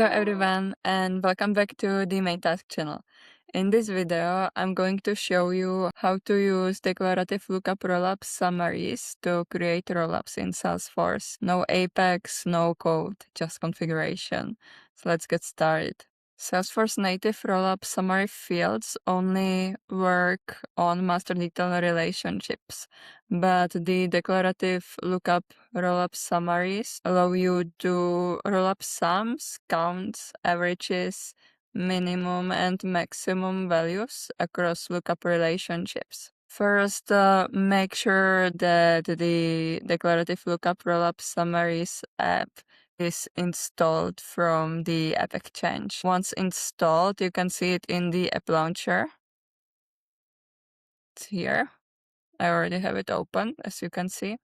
Hello everyone and welcome back to the main task channel. In this video, I'm going to show you how to use Declarative Lookup Rollup Summaries to create rollups in Salesforce. No Apex, no code, just configuration. So let's get started. Salesforce native rollup summary fields only work on master detail relationships, but the declarative lookup rollup summaries allow you to roll up sums, counts, averages, minimum and maximum values across lookup relationships. First, make sure that the declarative lookup rollup summaries app is installed from the AppExchange. Once installed, you can see it in the app launcher. It's here. I already have it open, as you can see.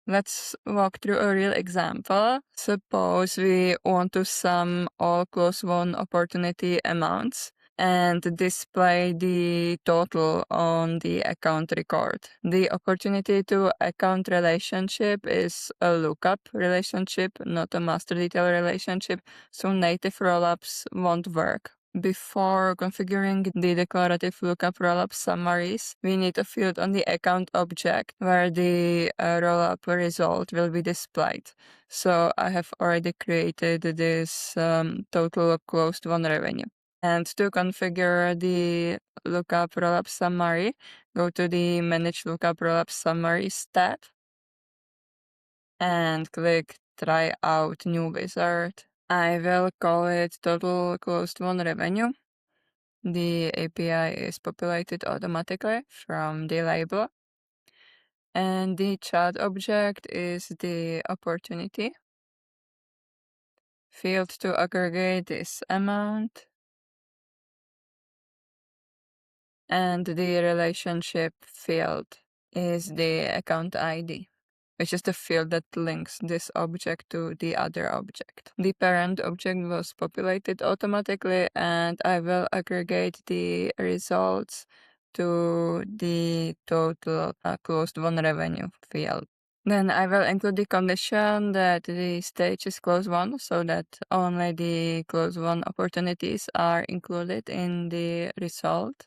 Let's walk through a real example. Suppose we want to sum all close won opportunity amounts and display the total on the account record. The opportunity to account relationship is a lookup relationship, not a master detail relationship, so native rollups won't work. Before configuring the declarative lookup rollup summaries, we need a field on the account object where the rollup result will be displayed. So I have already created this total closed won revenue. And to configure the lookup rollup summary, go to the Manage Lookup Rollup Summaries tab and click Try Out New Wizard. I will call it Total Closed Won Revenue. The API is populated automatically from the label. And the child object is the opportunity. Field to aggregate this amount. And the relationship field is the account ID, which is the field that links this object to the other object. The parent object was populated automatically, and I will aggregate the results to the total closed won revenue field. Then I will include the condition that the stage is closed won, so that only the closed won opportunities are included in the result.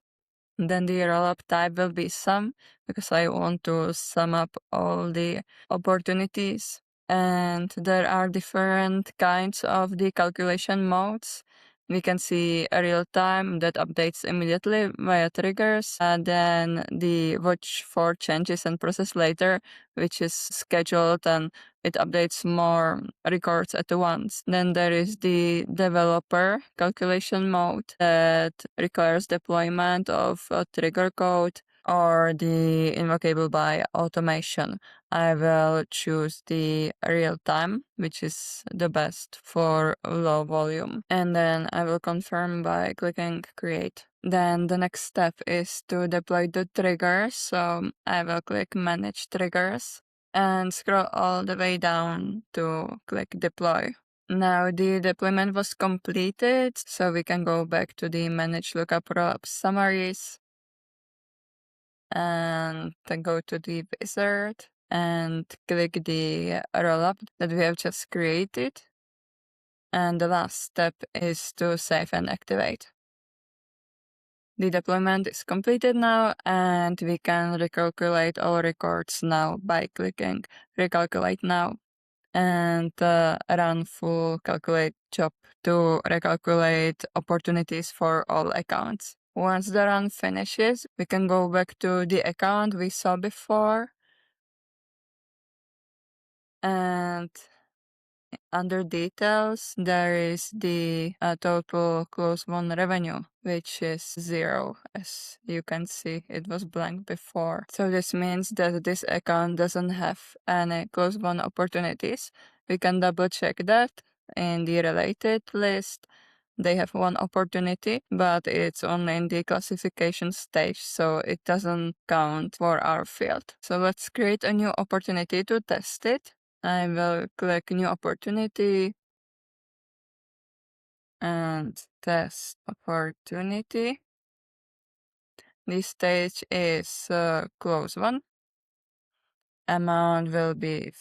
Then the rollup type will be sum, because I want to sum up all the opportunities. And there are different kinds of the calculation modes. We can see a real time that updates immediately via triggers, and then the watch for changes and process later, which is scheduled and it updates more records at once. Then there is the developer calculation mode that requires deployment of a trigger code or the invocable by automation. I will choose the real time, which is the best for low volume. And then I will confirm by clicking create. Then the next step is to deploy the triggers. So I will click manage triggers and scroll all the way down to click deploy. Now the deployment was completed, so we can go back to the Manage Lookup Rollup Summaries and then go to the wizard and click the rollup that we have just created. And the last step is to save and activate. The deployment is completed now, and we can recalculate all records now by clicking Recalculate Now and run full calculate job to recalculate opportunities for all accounts. Once the run finishes, we can go back to the account we saw before, and under details, there is the total closed won revenue, which is 0. As you can see, it was blank before. So this means that this account doesn't have any closed won opportunities. We can double check that in the related list. They have one opportunity, but it's only in the classification stage, so it doesn't count for our field. So let's create a new opportunity to test it. I will click new opportunity and test opportunity. This stage is close one. Amount will be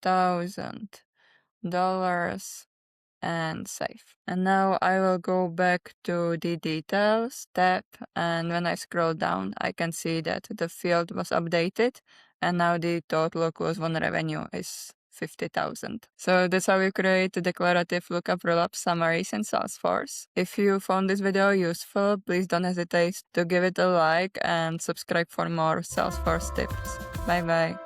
$50,000 and save. And now I will go back to the details tab, and when I scroll down, I can see that the field was updated, and now the total close won revenue is 50,000. So that's how we create the declarative lookup rollup summaries in Salesforce. If you found this video useful, please don't hesitate to give it a like and subscribe for more Salesforce tips. Bye bye.